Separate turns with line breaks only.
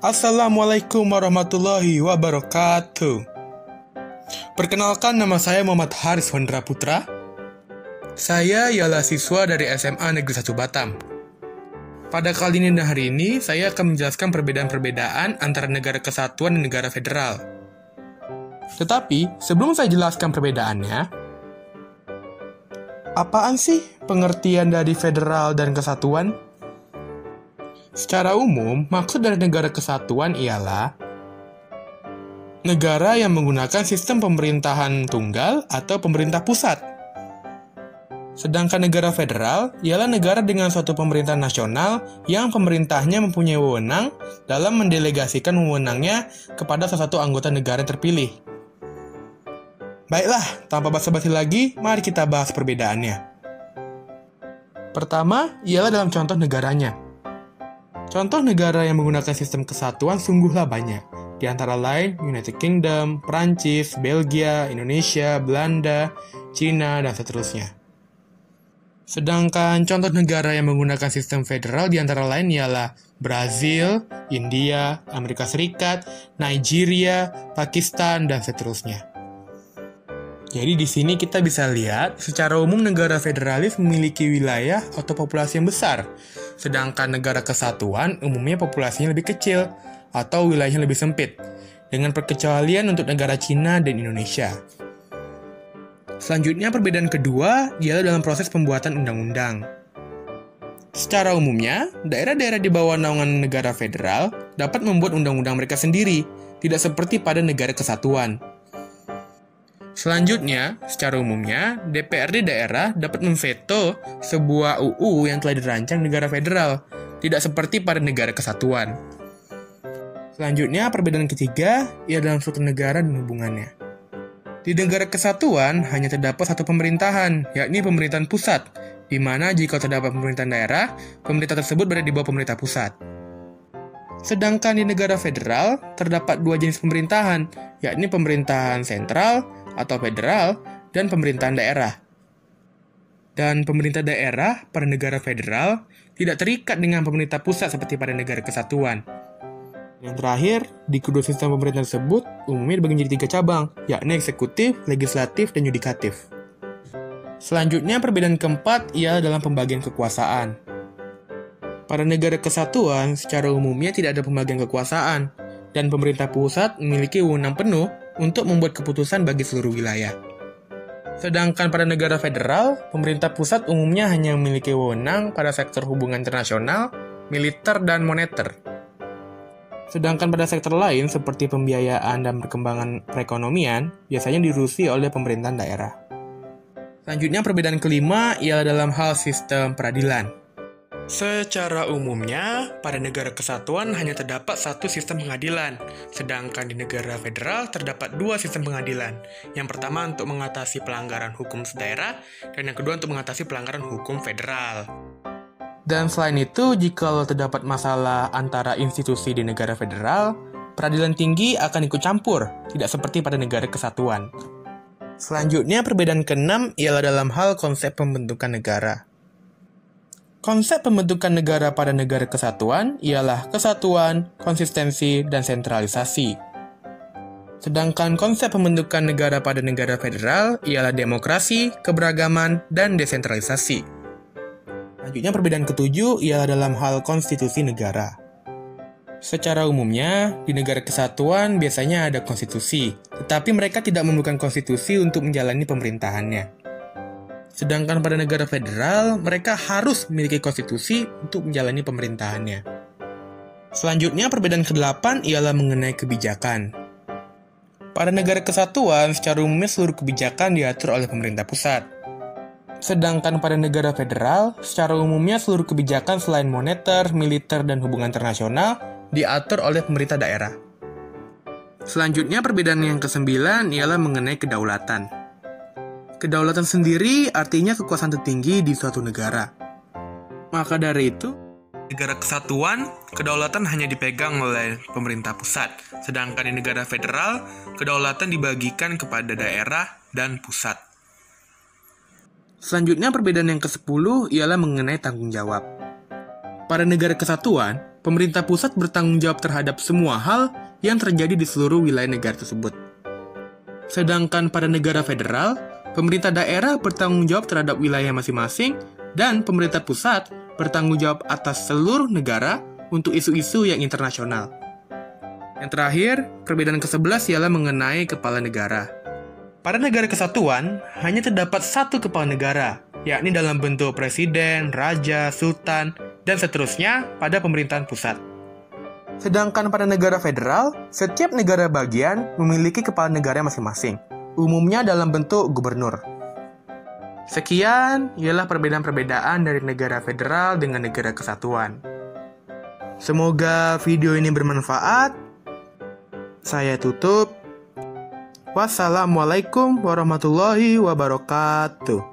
Assalamualaikum warahmatullahi wabarakatuh. Perkenalkan, nama saya Muhammad Haris Wandra Putra. Saya ialah siswa dari SMA Negeri 1 Batam. Pada kali ini dan hari ini, saya akan menjelaskan perbedaan-perbedaan antara negara kesatuan dan negara federal. Tetapi, sebelum saya jelaskan perbedaannya, apaan sih pengertian dari federal dan kesatuan? Secara umum, maksud dari negara kesatuan ialah negara yang menggunakan sistem pemerintahan tunggal atau pemerintah pusat. Sedangkan negara federal ialah negara dengan suatu pemerintahan nasional yang pemerintahnya mempunyai wewenang dalam mendelegasikan wewenangnya kepada salah satu anggota negara yang terpilih. Baiklah, tanpa basa-basi lagi, mari kita bahas perbedaannya. Pertama, ialah dalam contoh negaranya. Contoh negara yang menggunakan sistem kesatuan sungguhlah banyak, di antara lain United Kingdom, Prancis, Belgia, Indonesia, Belanda, Cina, dan seterusnya. Sedangkan contoh negara yang menggunakan sistem federal di antara lain ialah Brazil, India, Amerika Serikat, Nigeria, Pakistan, dan seterusnya. Jadi di sini kita bisa lihat, secara umum negara federalis memiliki wilayah atau populasi yang besar, sedangkan negara kesatuan umumnya populasinya lebih kecil atau wilayahnya lebih sempit, dengan perkecualian untuk negara Cina dan Indonesia. Selanjutnya, perbedaan kedua ialah dalam proses pembuatan undang-undang. Secara umumnya, daerah-daerah di bawah naungan negara federal dapat membuat undang-undang mereka sendiri, tidak seperti pada negara kesatuan. Selanjutnya, secara umumnya, DPRD daerah dapat memveto sebuah UU yang telah dirancang negara federal, tidak seperti pada negara kesatuan. Selanjutnya, perbedaan ketiga ialah dalam suatu negara dan hubungannya. Di negara kesatuan, hanya terdapat satu pemerintahan, yakni pemerintahan pusat, di mana jika terdapat pemerintahan daerah, pemerintah tersebut berada di bawah pemerintah pusat. Sedangkan di negara federal, terdapat dua jenis pemerintahan, yakni pemerintahan sentral atau federal, dan pemerintahan daerah. Dan pemerintah daerah pada negara federal tidak terikat dengan pemerintah pusat seperti pada negara kesatuan. Yang terakhir, di kedua sistem pemerintahan tersebut umumnya dibagi menjadi 3 cabang, yakni eksekutif, legislatif, dan yudikatif. Selanjutnya, perbedaan keempat ialah dalam pembagian kekuasaan. Pada negara kesatuan, secara umumnya tidak ada pembagian kekuasaan, dan pemerintah pusat memiliki wewenang penuh untuk membuat keputusan bagi seluruh wilayah. Sedangkan pada negara federal, pemerintah pusat umumnya hanya memiliki wewenang pada sektor hubungan internasional, militer, dan moneter. Sedangkan pada sektor lain seperti pembiayaan dan perkembangan perekonomian, biasanya diurusi oleh pemerintahan daerah. Selanjutnya, perbedaan kelima ialah dalam hal sistem peradilan. Secara umumnya, pada negara kesatuan hanya terdapat satu sistem pengadilan, sedangkan di negara federal terdapat 2 sistem pengadilan. Yang pertama untuk mengatasi pelanggaran hukum daerah, dan yang kedua untuk mengatasi pelanggaran hukum federal. Dan selain itu, jika terdapat masalah antara institusi di negara federal, peradilan tinggi akan ikut campur, tidak seperti pada negara kesatuan. Selanjutnya, perbedaan keenam ialah dalam hal konsep pembentukan negara. Konsep pembentukan negara pada negara kesatuan ialah kesatuan, konsistensi, dan sentralisasi. Sedangkan konsep pembentukan negara pada negara federal ialah demokrasi, keberagaman, dan desentralisasi. Selanjutnya, perbedaan ketujuh ialah dalam hal konstitusi negara. Secara umumnya, di negara kesatuan biasanya ada konstitusi, tetapi mereka tidak memerlukan konstitusi untuk menjalani pemerintahannya. Sedangkan pada negara federal, mereka harus memiliki konstitusi untuk menjalani pemerintahannya. Selanjutnya, perbedaan ke-8 ialah mengenai kebijakan. Pada negara kesatuan, secara umumnya seluruh kebijakan diatur oleh pemerintah pusat. Sedangkan pada negara federal, secara umumnya seluruh kebijakan selain moneter, militer, dan hubungan internasional diatur oleh pemerintah daerah. Selanjutnya, perbedaan yang ke-9 ialah mengenai kedaulatan. Kedaulatan sendiri artinya kekuasaan tertinggi di suatu negara. Maka dari itu, negara kesatuan, kedaulatan hanya dipegang oleh pemerintah pusat. Sedangkan di negara federal, kedaulatan dibagikan kepada daerah dan pusat. Selanjutnya, perbedaan yang ke-10 ialah mengenai tanggung jawab. Pada negara kesatuan, pemerintah pusat bertanggung jawab terhadap semua hal yang terjadi di seluruh wilayah negara tersebut. Sedangkan pada negara federal, pemerintah daerah bertanggung jawab terhadap wilayah masing-masing dan pemerintah pusat bertanggung jawab atas seluruh negara untuk isu-isu yang internasional. Yang terakhir, perbedaan ke-11 ialah mengenai kepala negara. Pada negara kesatuan, hanya terdapat satu kepala negara, yakni dalam bentuk presiden, raja, sultan, dan seterusnya pada pemerintahan pusat. Sedangkan pada negara federal, setiap negara bagian memiliki kepala negara masing-masing, umumnya dalam bentuk gubernur. Sekian ialah perbedaan-perbedaan dari negara federal dengan negara kesatuan. Semoga video ini bermanfaat. Saya tutup. Wassalamualaikum warahmatullahi wabarakatuh.